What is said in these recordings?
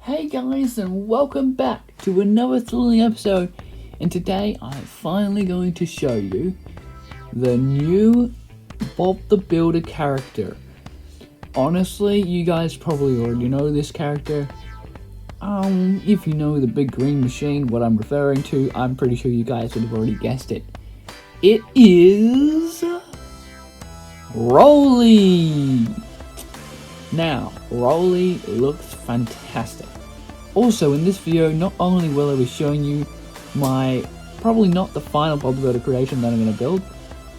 Hey guys, and welcome back to another thrilling episode. And today I'm finally going to show you the new Bob the Builder character. Honestly, you guys probably already know this character. If you know the big green machine, what I'm referring to, I'm pretty sure you guys would have already guessed it. It is Roley. Now, Roley looks fantastic. Also, in this video, not only will I be showing you my, probably not the final Bob the Builder creation that I'm going to build,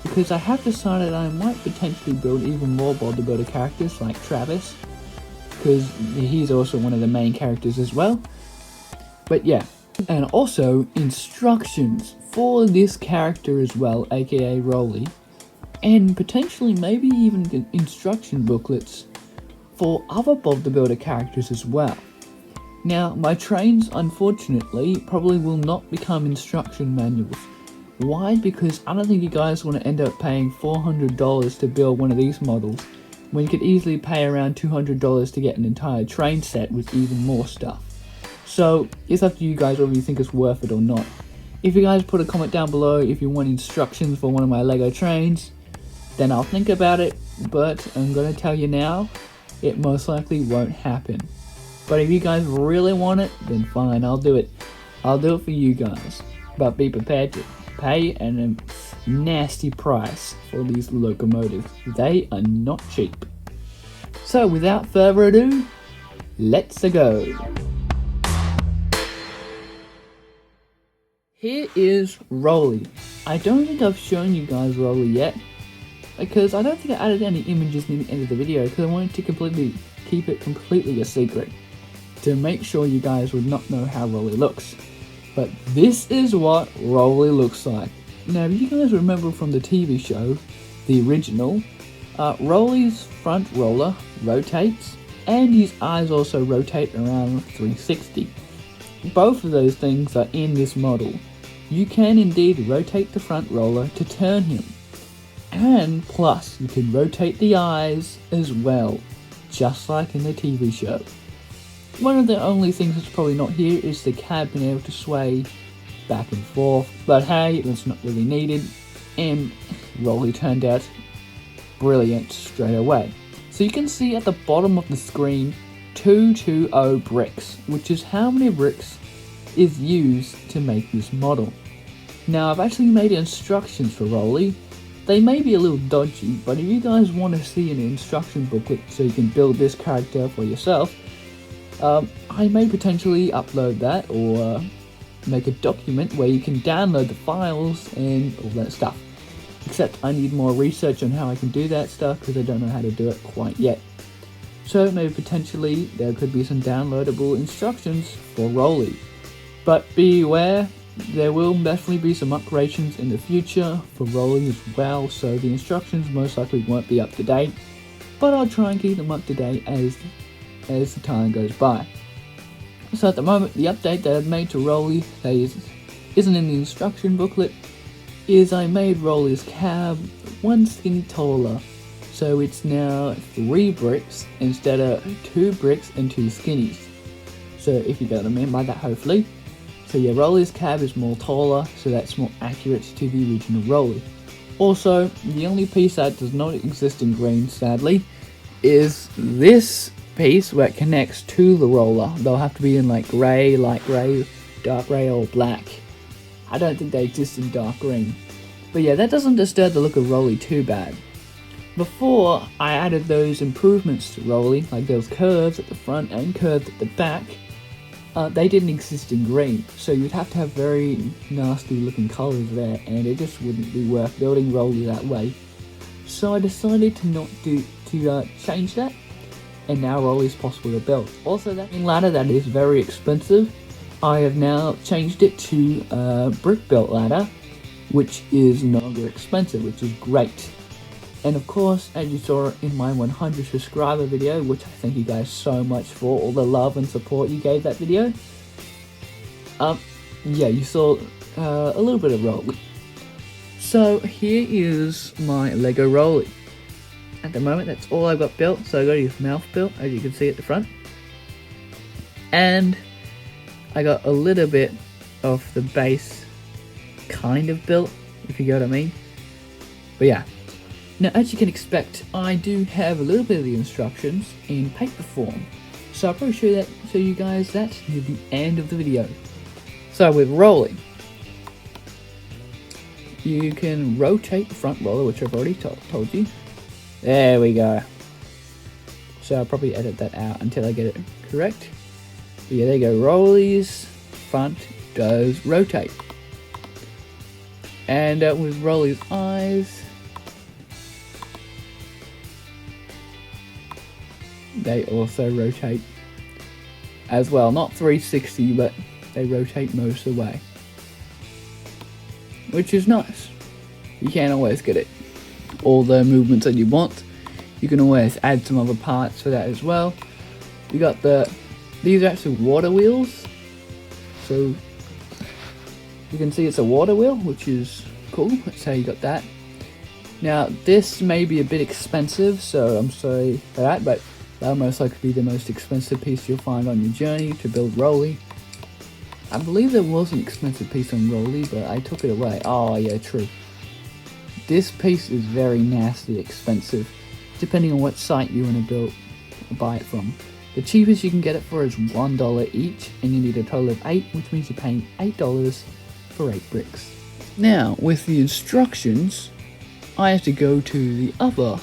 because I have decided I might potentially build even more Bob the Builder characters like Travis, because he's also one of the main characters as well. But yeah, and also instructions for this character as well, aka Roley, and potentially maybe even instruction booklets for other Bob the Builder characters as well. Now, my trains, unfortunately, probably will not become instruction manuals. Why? Because I don't think you guys want to end up paying $400 to build one of these models, when you could easily pay around $200 to get an entire train set with even more stuff. So, it's up to you guys whether you think it's worth it or not. If you guys put a comment down below if you want instructions for one of my Lego trains, then I'll think about it, but I'm going to tell you now, it most likely won't happen. But if you guys really want it, then fine, I'll do it. I'll do it for you guys. But be prepared to pay a nasty price for these locomotives. They are not cheap. So without further ado, let's go. Here is Roley. I don't think I've shown you guys Roley yet, because I don't think I added any images near the end of the video, because I wanted to keep it completely a secret, to make sure you guys would not know how Roley looks. But this is what Roley looks like. Now, if you guys remember from the TV show, the original, Roley's front roller rotates, and his eyes also rotate around 360. Both of those things are in this model. You can indeed rotate the front roller to turn him. And plus, you can rotate the eyes as well, just like in the TV show. One of the only things that's probably not here is the cab being able to sway back and forth, but hey, that's not really needed, and Roley turned out brilliant straight away. So you can see at the bottom of the screen 220 bricks, which is how many bricks is used to make this model. Now, I've actually made instructions for Roley. They may be a little dodgy, but if you guys want to see an instruction booklet so you can build this character for yourself, I may potentially upload that, or make a document where you can download the files and all that stuff. Except I need more research on how I can do that stuff, because I don't know how to do it quite yet. So maybe potentially there could be some downloadable instructions for Roley. But beware, there will definitely be some upgradations in the future for Roley as well, so the instructions most likely won't be up to date, but I'll try and keep them up to date as the time goes by. So at the moment, the update that I've made to Roley that isn't in the instruction booklet is I made Roley's cab one skinny taller, so it's now 3 bricks instead of 2 bricks and 2 skinnies. So if you get what I mean by that, hopefully. So yeah, Roley's cab is more taller, so that's more accurate to the original Roley. Also, the only piece that does not exist in green, sadly, is this piece where it connects to the roller. They'll have to be in like grey, light grey, dark grey, or black. I don't think they exist in dark green. But yeah, that doesn't disturb the look of Roley too bad. Before I added those improvements to Roley, like those curves at the front and curves at the back, they didn't exist in green, so you'd have to have very nasty looking colours there, and it just wouldn't be worth building Roley that way. So I decided to change that, and now Roley is possible to build. Also, that ladder that is very expensive, I have now changed it to a brick built ladder, which is no longer expensive, which is great. And of course, as you saw in my 100 subscriber video, which I thank you guys so much for all the love and support you gave that video, yeah, you saw a little bit of Roley. So here is my Lego Roley. At the moment, that's all I've got built, so I got his mouth built, as you can see at the front. And I got a little bit of the base kind of built, if you get what I mean. But yeah. Now, as you can expect, I do have a little bit of the instructions in paper form. So I'll probably show you guys that near the end of the video. So with Roley, you can rotate the front roller, which I've already told you. There we go. So I'll probably edit that out until I get it correct. But yeah, there you go. Roley's front does rotate. And with Roley's eyes, they also rotate as well. Not 360, but they rotate most of the way, which is nice. You can't always get it all the movements that you want. You can always add some other parts for that as well. You got these are actually water wheels, so you can see it's a water wheel, which is cool. That's how you got that. Now this may be a bit expensive, so I'm sorry for that, but that'll most likely be the most expensive piece you'll find on your journey to build Roley. I believe there was an expensive piece on Roley, but I took it away. Oh yeah, true. This piece is very nasty expensive, depending on what site you want to buy it from. The cheapest you can get it for is $1 each, and you need a total of 8, which means you're paying $8 for 8 bricks. Now, with the instructions, I have to go to the other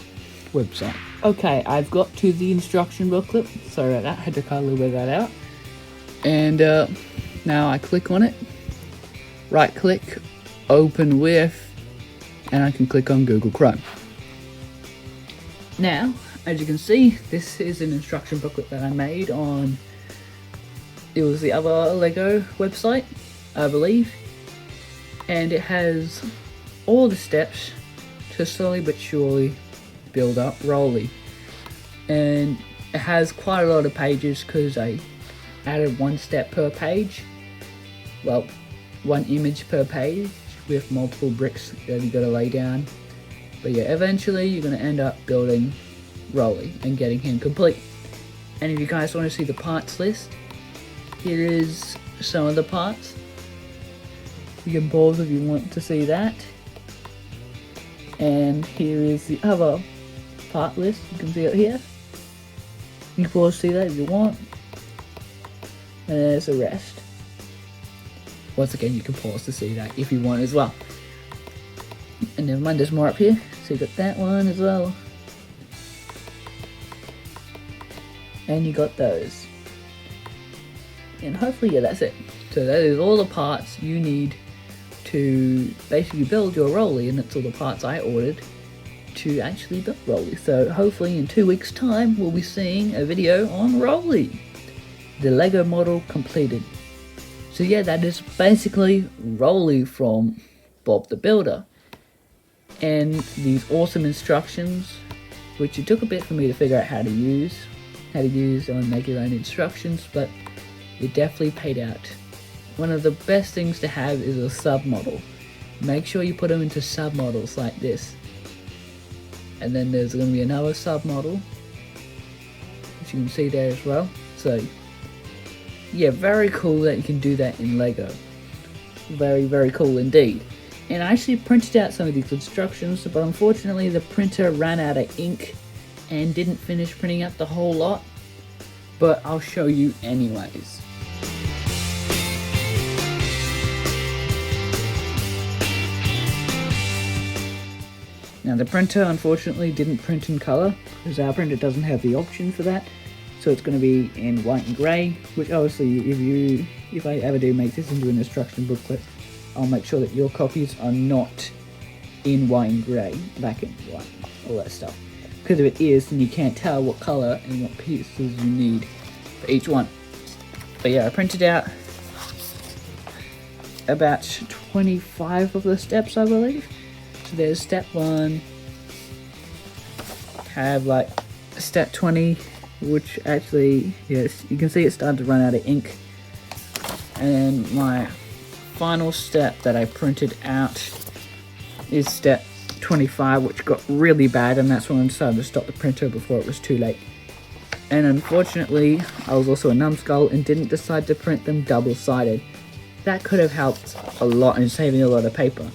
website. Okay, I've got to the instruction booklet. Sorry about that, I had to cut a little bit of that out. And now I click on it, right click, open with, and I can click on Google Chrome. Now, as you can see, this is an instruction booklet that I made on, it was the other Lego website, I believe. And it has all the steps to slowly but surely build up Roley. And it has quite a lot of pages because I added 1 step per page. Well, 1 image per page with multiple bricks that you gotta lay down. But yeah, eventually you're gonna end up building Roley and getting him complete. And if you guys want to see the parts list, here is some of the parts. You can pause if you want to see that. And here is the other part list. You can see it here. You can pause to see that if you want. And there's the rest. Once again, you can pause to see that if you want as well. And never mind, there's more up here. So you got that one as well. And you got those. And hopefully, yeah, that's it. So that is all the parts you need to basically build your Roley, and that's all the parts I ordered to actually build Roley. So hopefully in 2 weeks time we'll be seeing a video on Roley, the Lego model completed. So yeah, that is basically Roley from Bob the Builder, and these awesome instructions, which it took a bit for me to figure out how to use and make your own instructions, but it definitely paid out. One of the best things to have is a sub-model. Make sure you put them into sub-models like this. And then there's going to be another sub-model, which you can see there as well. So, yeah, very cool that you can do that in Lego. Very, very cool indeed. And I actually printed out some of these instructions, but unfortunately the printer ran out of ink and didn't finish printing out the whole lot. But I'll show you anyways. Now the printer unfortunately didn't print in color, because our printer doesn't have the option for that. So it's going to be in white and grey, which obviously if I ever do make this into an instruction booklet, I'll make sure that your copies are not in white and grey, black and white, all that stuff. Because if it is, then you can't tell what colour and what pieces you need for each one. But yeah, I printed out about 25 of the steps, I believe. So there's step 1, have like step 20, which actually, yes, you can see it's starting to run out of ink. And my final step that I printed out is step 25, which got really bad, and that's when I decided to stop the printer before it was too late. And unfortunately, I was also a numbskull and didn't decide to print them double-sided. That could have helped a lot in saving a lot of paper.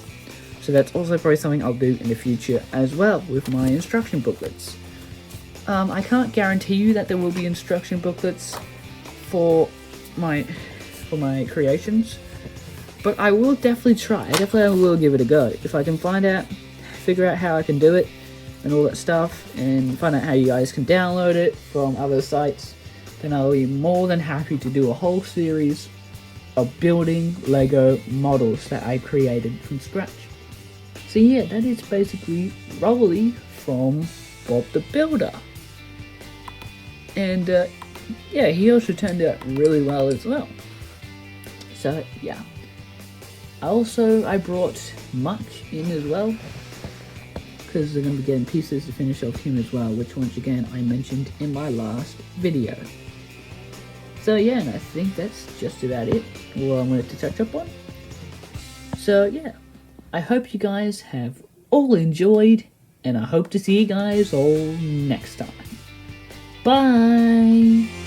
So that's also probably something I'll do in the future as well with my instruction booklets. I can't guarantee you that there will be instruction booklets for my creations, but I will definitely try. I definitely will give it a go. If I can figure out how I can do it and all that stuff, and find out how you guys can download it from other sites, then I'll be more than happy to do a whole series of building Lego models that I created from scratch. So yeah, that is basically Roley from Bob the Builder. And yeah, he also turned out really well as well. So yeah. I brought MOC in as well, because they're going to be getting pieces to finish off him as well, which once again I mentioned in my last video. So yeah, and I think that's just about it what I wanted to touch up on. So yeah, I hope you guys have all enjoyed, and I hope to see you guys all next time. Bye!